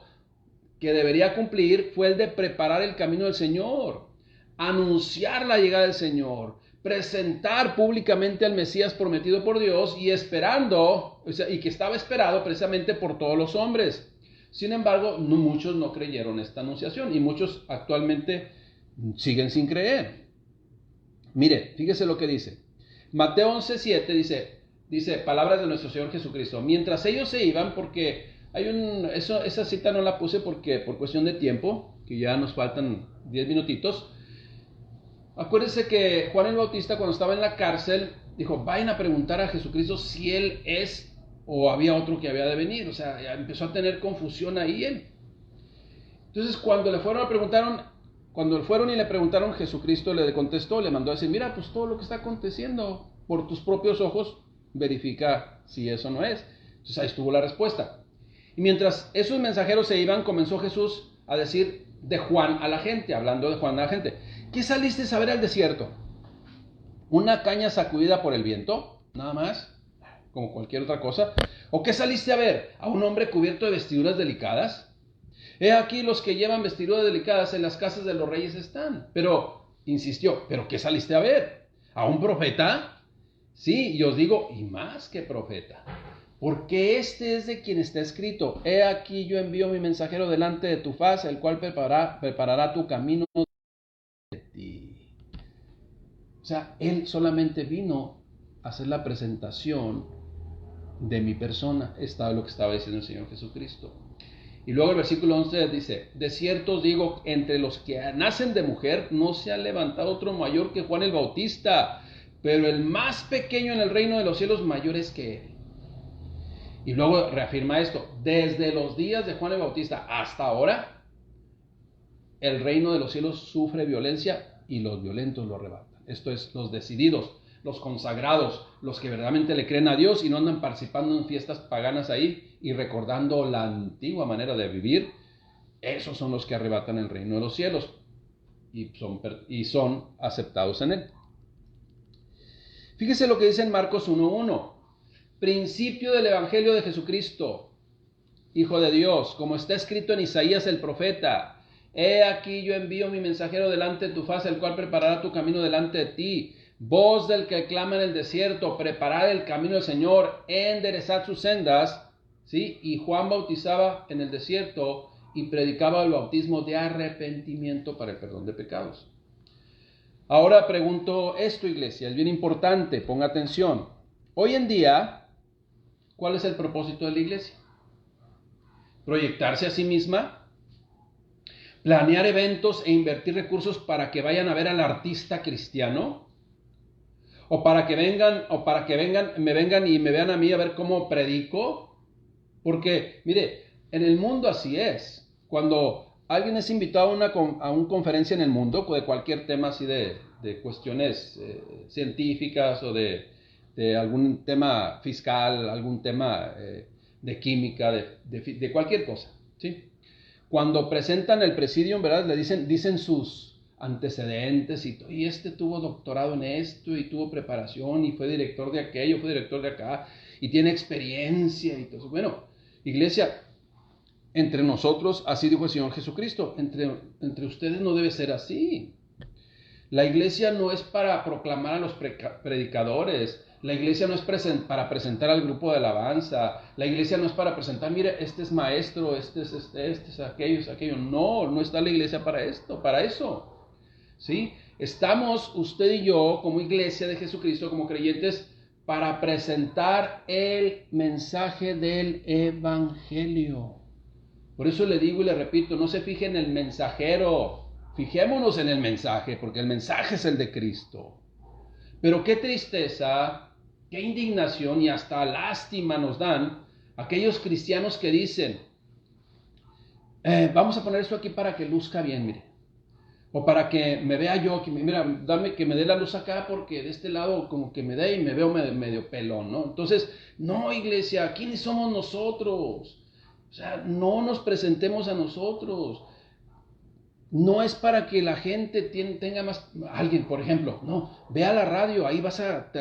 Speaker 1: que debería cumplir fue el de preparar el camino del Señor, anunciar la llegada del Señor, presentar públicamente al Mesías prometido por Dios y esperando, y que estaba esperado precisamente por todos los hombres. Sin embargo, muchos no creyeron esta anunciación y muchos actualmente siguen sin creer. Mire, fíjese lo que dice. Mateo 11:7 dice palabras de nuestro Señor Jesucristo. Mientras ellos se iban, porque esa cita no la puse porque por cuestión de tiempo, que ya nos faltan 10 minutitos. Acuérdense que Juan el Bautista cuando estaba en la cárcel dijo, vayan a preguntar a Jesucristo si él es o había otro que había de venir. O sea, ya empezó a tener confusión ahí él. Entonces cuando fueron y le preguntaron, Jesucristo le contestó, le mandó a decir, mira, pues todo lo que está aconteciendo por tus propios ojos, verifica si eso no es. Entonces ahí estuvo la respuesta. Y mientras esos mensajeros se iban, comenzó Jesús a decir de Juan a la gente, hablando de Juan a la gente, ¿qué saliste a ver al desierto? ¿Una caña sacudida por el viento? Nada más, como cualquier otra cosa. ¿O qué saliste a ver? ¿A un hombre cubierto de vestiduras delicadas? He aquí los que llevan vestiduras delicadas en las casas de los reyes están. Pero, insistió, ¿pero qué saliste a ver? ¿A un profeta? Sí, y os digo, y más que profeta. Porque este es de quien está escrito, he aquí yo envío mi mensajero delante de tu faz, el cual preparará tu camino de ti. O sea, él solamente vino a hacer la presentación de mi persona. Estaba lo que estaba diciendo el Señor Jesucristo. Y luego el versículo 11 dice, de cierto os digo, entre los que nacen de mujer no se ha levantado otro mayor que Juan el Bautista, pero el más pequeño en el reino de los cielos mayor es que él. Y luego reafirma esto, desde los días de Juan el Bautista hasta ahora, el reino de los cielos sufre violencia y los violentos lo arrebatan. Esto es, los decididos, los consagrados, los que verdaderamente le creen a Dios y no andan participando en fiestas paganas ahí y recordando la antigua manera de vivir, esos son los que arrebatan el reino de los cielos y son aceptados en él. Fíjese lo que dice en Marcos 1:1, principio del Evangelio de Jesucristo, Hijo de Dios, como está escrito en Isaías el profeta, he aquí yo envío mi mensajero delante de tu faz, el cual preparará tu camino delante de ti. Voz del que clama en el desierto, preparad el camino del Señor, enderezad sus sendas. ¿Sí? Y Juan bautizaba en el desierto y predicaba el bautismo de arrepentimiento para el perdón de pecados. Ahora pregunto esto, iglesia, es bien importante, ponga atención. Hoy en día, ¿cuál es el propósito de la iglesia? ¿Proyectarse a sí misma? ¿Planear eventos e invertir recursos para que vayan a ver al artista cristiano? ¿O para que vengan y me vean a mí a ver cómo predico? Porque, mire, en el mundo así es. Cuando alguien es invitado a una conferencia en el mundo, de cualquier tema así de cuestiones científicas o de algún tema fiscal, algún tema de química, de cualquier cosa, ¿sí? Cuando presentan el presidium, ¿verdad? Le dicen sus antecedentes y este tuvo doctorado en esto y tuvo preparación y fue director de aquello, fue director de acá y tiene experiencia y todo eso. Bueno, iglesia, entre nosotros, así dijo el Señor Jesucristo, entre ustedes no debe ser así. La iglesia no es para proclamar a los predicadores, la iglesia no es para presentar al grupo de alabanza, la iglesia no es para presentar, mire, este es maestro, este es aquello. No está la iglesia para esto, para eso. ¿sí? Estamos usted y yo como iglesia de Jesucristo, como creyentes, para presentar el mensaje del Evangelio. Por eso le digo y le repito, no se fije en el mensajero, fijémonos en el mensaje, porque el mensaje es el de Cristo. Pero qué tristeza, qué indignación y hasta lástima nos dan aquellos cristianos que dicen, vamos a poner esto aquí para que luzca bien, mire. O para que me vea yo, que mira, dame que me dé la luz acá porque de este lado como que me dé y me veo medio pelón, ¿no? Entonces, no, iglesia, ¿quiénes somos nosotros? O sea, no nos presentemos a nosotros. No es para que la gente tenga más, alguien, por ejemplo, no, ve a la radio, ahí vas a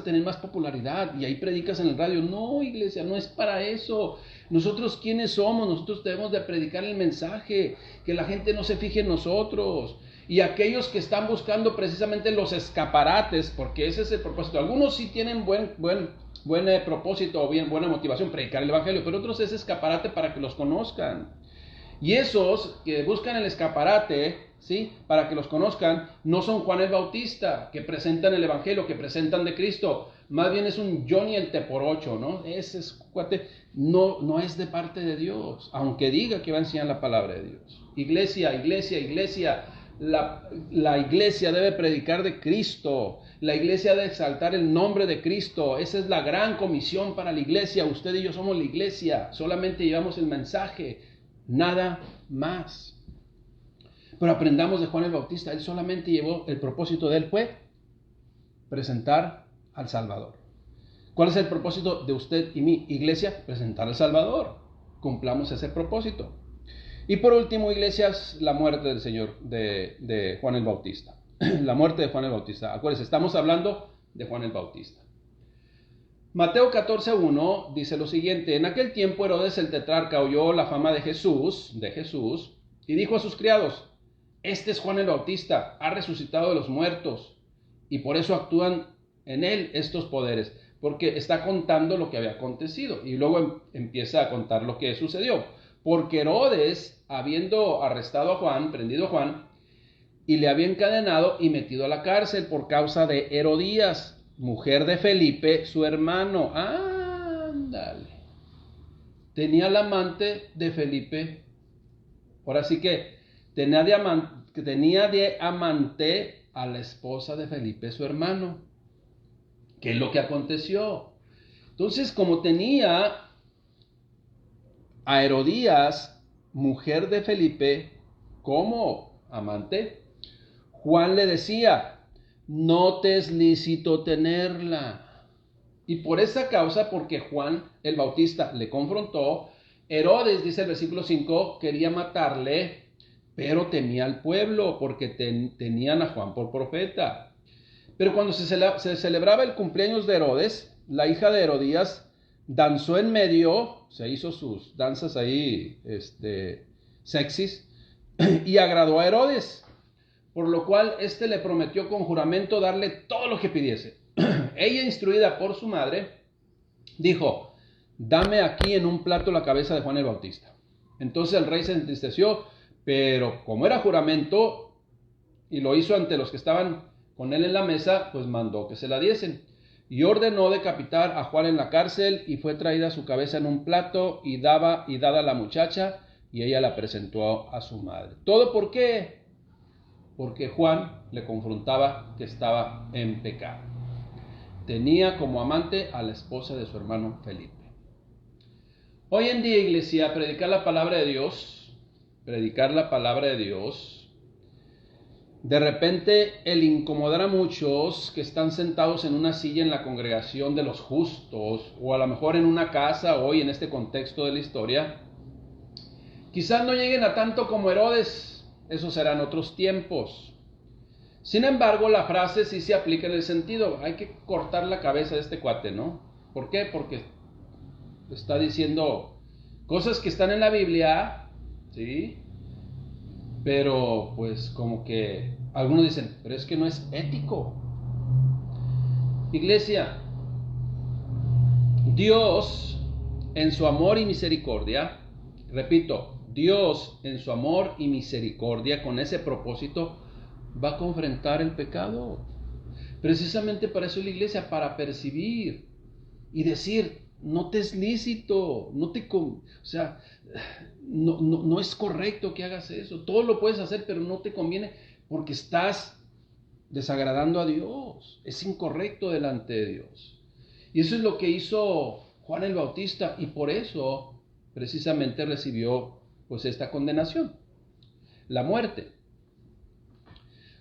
Speaker 1: tener más popularidad y ahí predicas en el radio. No, iglesia, no es para eso. Nosotros, ¿quiénes somos? Nosotros debemos de predicar el mensaje, que la gente no se fije en nosotros. Y aquellos que están buscando precisamente los escaparates, porque ese es el propósito. Algunos sí tienen buen propósito o buena motivación, predicar el evangelio, pero otros es escaparate para que los conozcan. Y esos que buscan el escaparate, ¿sí?, para que los conozcan, no son Juan el Bautista, que presentan el evangelio, que presentan de Cristo. Más bien es un Johnny el T8, ¿no? Ese cuate no es de parte de Dios, aunque diga que va a enseñar la palabra de Dios. Iglesia, la iglesia debe predicar de Cristo. La iglesia debe exaltar el nombre de Cristo. Esa es la gran comisión para la iglesia. Usted y yo somos la iglesia. Solamente llevamos el mensaje, nada más. Pero aprendamos de Juan el Bautista. Él solamente llevó, el propósito de él fue presentar al Salvador. ¿Cuál es el propósito de usted y mi iglesia? Presentar al Salvador. Cumplamos ese propósito. Y por último, iglesias, la muerte del Señor, de Juan el Bautista. La muerte de Juan el Bautista. Acuérdense, estamos hablando de Juan el Bautista. Mateo 14:1 dice lo siguiente: en aquel tiempo Herodes el tetrarca oyó la fama de Jesús, y dijo a sus criados: este es Juan el Bautista, ha resucitado de los muertos, y por eso actúan en él estos poderes, porque está contando lo que había acontecido, y luego empieza a contar lo que sucedió. Porque Herodes, habiendo arrestado a Juan, prendido a Juan, y le había encadenado y metido a la cárcel por causa de Herodías, mujer de Felipe, su hermano. Ándale. Tenía la amante de Felipe. Ahora sí que tenía de amante a la esposa de Felipe, su hermano. ¿Qué es lo que aconteció? Entonces, como tenía a Herodías, mujer de Felipe, como amante, Juan le decía: no te es lícito tenerla. Y por esa causa, porque Juan el Bautista le confrontó, Herodes, dice el versículo 5, quería matarle, pero temía al pueblo porque tenían a Juan por profeta. Pero cuando se celebraba el cumpleaños de Herodes, la hija de Herodías danzó en medio, se hizo sus danzas ahí sexys, y agradó a Herodes, por lo cual éste le prometió con juramento darle todo lo que pidiese. Ella, instruida por su madre, dijo: dame aquí en un plato la cabeza de Juan el Bautista. Entonces el rey se entristeció, pero como era juramento y lo hizo ante los que estaban con él en la mesa, pues mandó que se la diesen. Y ordenó decapitar a Juan en la cárcel, y fue traída su cabeza en un plato y dada a la muchacha, y ella la presentó a su madre. ¿Todo por qué? Porque Juan le confrontaba que estaba en pecado. Tenía como amante a la esposa de su hermano Felipe. Hoy en día, iglesia, predicar la palabra de Dios, de repente el incomodar a muchos que están sentados en una silla en la congregación de los justos, o a lo mejor en una casa hoy en este contexto de la historia, quizás no lleguen a tanto como Herodes. Esos serán otros tiempos. Sin embargo, la frase sí se aplica en el sentido: hay que cortar la cabeza de este cuate, ¿no? ¿Por qué? Porque está diciendo cosas que están en la Biblia, ¿sí? Pero pues como que algunos dicen: pero es que no es ético. Iglesia, Dios en su amor y misericordia, repito, Dios en su amor y misericordia, con ese propósito, va a confrontar el pecado. Precisamente para eso es la iglesia, para percibir y decir, no te es lícito, no es correcto que hagas eso. Todo lo puedes hacer, pero no te conviene porque estás desagradando a Dios. Es incorrecto delante de Dios. Y eso es lo que hizo Juan el Bautista, y por eso precisamente recibió pues esta condenación, la muerte.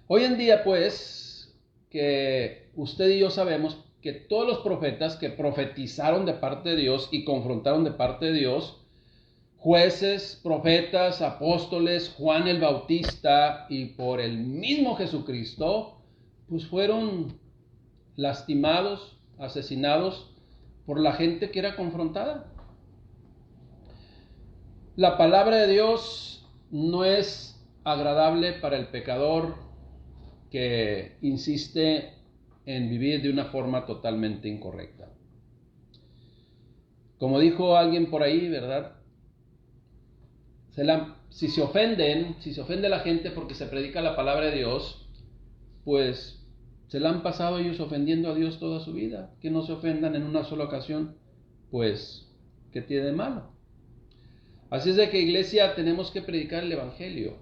Speaker 1: Hoy en día pues que usted y yo sabemos que todos los profetas que profetizaron de parte de Dios y confrontaron de parte de Dios, jueces, profetas, apóstoles, Juan el Bautista y por el mismo Jesucristo, pues fueron lastimados, asesinados por la gente que era confrontada. La palabra de Dios no es agradable para el pecador que insiste en vivir de una forma totalmente incorrecta. Como dijo alguien por ahí, ¿verdad? Si se ofende la gente porque se predica la palabra de Dios, pues se la han pasado ellos ofendiendo a Dios toda su vida. Que no se ofendan en una sola ocasión, pues, ¿qué tiene de malo? Así es de que, iglesia, tenemos que predicar el Evangelio.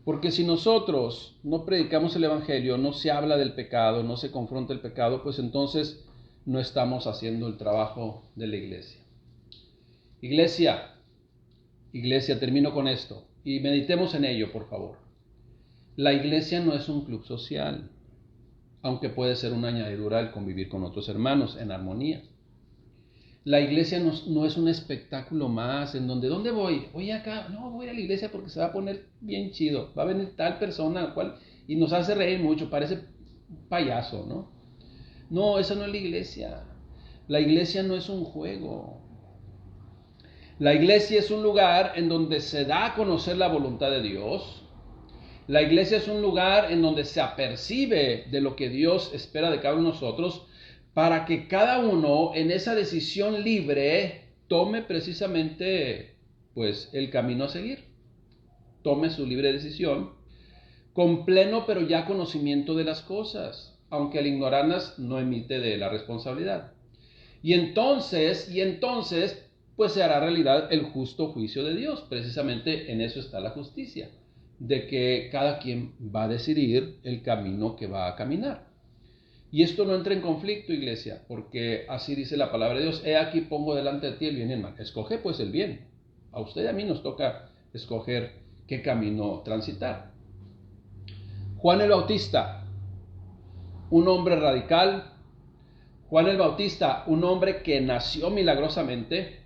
Speaker 1: Porque si nosotros no predicamos el Evangelio, no se habla del pecado, no se confronta el pecado, pues entonces no estamos haciendo el trabajo de la iglesia. Iglesia, termino con esto y meditemos en ello, por favor. La iglesia no es un club social, aunque puede ser una añadidura al convivir con otros hermanos en armonía. La iglesia no es un espectáculo más en donde, ¿dónde voy? Voy acá, no, voy a la iglesia porque se va a poner bien chido, va a venir tal persona, y nos hace reír mucho, parece payaso, ¿no? No, esa no es la iglesia. La iglesia no es un juego. La iglesia es un lugar en donde se da a conocer la voluntad de Dios. La iglesia es un lugar en donde se apercibe de lo que Dios espera de cada uno de nosotros, para que cada uno en esa decisión libre tome precisamente pues el camino a seguir. Tome su libre decisión con pleno pero ya conocimiento de las cosas, aunque al ignorarlas no emite de la responsabilidad. Y entonces pues se hará realidad el justo juicio de Dios. Precisamente en eso está la justicia, de que cada quien va a decidir el camino que va a caminar. Y esto no entra en conflicto, iglesia, porque así dice la palabra de Dios: he aquí pongo delante de ti el bien y el mal. Escoge pues el bien. A usted y a mí nos toca escoger qué camino transitar. Juan el Bautista, un hombre radical. Juan el Bautista, un hombre que nació milagrosamente.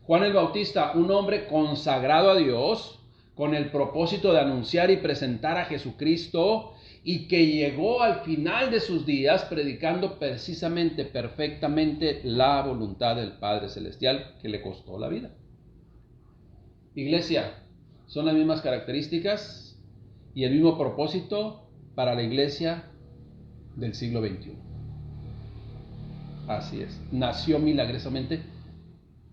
Speaker 1: Juan el Bautista, un hombre consagrado a Dios, con el propósito de anunciar y presentar a Jesucristo, y que llegó al final de sus días predicando precisamente, perfectamente, la voluntad del Padre Celestial, que le costó la vida. Iglesia, son las mismas características y el mismo propósito para la iglesia del siglo XXI. Así es, nació milagrosamente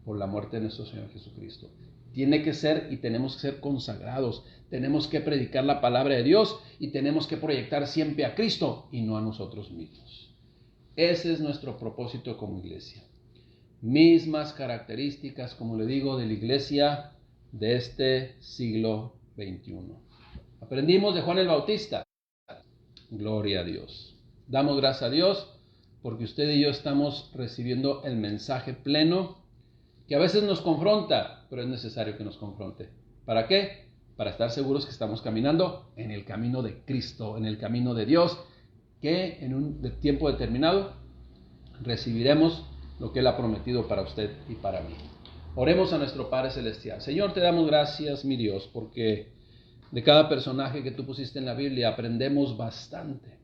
Speaker 1: por la muerte de nuestro Señor Jesucristo. Tiene que ser y tenemos que ser consagrados. Tenemos que predicar la palabra de Dios y tenemos que proyectar siempre a Cristo y no a nosotros mismos. Ese es nuestro propósito como iglesia. Mismas características, como le digo, de la iglesia de este siglo XXI. Aprendimos de Juan el Bautista. Gloria a Dios. Damos gracias a Dios porque usted y yo estamos recibiendo el mensaje pleno, que a veces nos confronta, pero es necesario que nos confronte. ¿Para qué? Para estar seguros que estamos caminando en el camino de Cristo, en el camino de Dios, que en un tiempo determinado recibiremos lo que Él ha prometido para usted y para mí. Oremos a nuestro Padre Celestial. Señor, te damos gracias, mi Dios, porque de cada personaje que tú pusiste en la Biblia aprendemos bastante.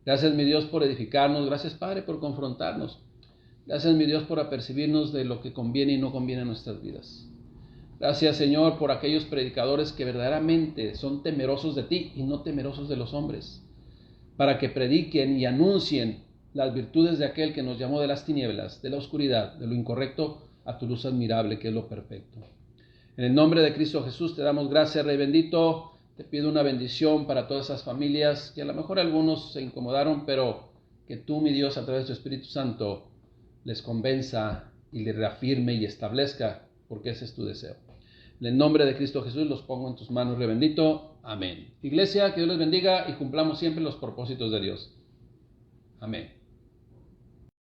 Speaker 1: Gracias, mi Dios, por edificarnos. Gracias, Padre, por confrontarnos. Gracias, mi Dios, por apercibirnos de lo que conviene y no conviene a nuestras vidas. Gracias, Señor, por aquellos predicadores que verdaderamente son temerosos de ti y no temerosos de los hombres, para que prediquen y anuncien las virtudes de aquel que nos llamó de las tinieblas, de la oscuridad, de lo incorrecto, a tu luz admirable, que es lo perfecto. En el nombre de Cristo Jesús te damos gracias, Rey bendito. Te pido una bendición para todas esas familias, que a lo mejor algunos se incomodaron, pero que tú, mi Dios, a través de tu Espíritu Santo, les convenza y les reafirme y establezca, porque ese es tu deseo. En el nombre de Cristo Jesús los pongo en tus manos, Rey bendito. Amén. Iglesia, que Dios les bendiga y cumplamos siempre los propósitos de Dios. Amén.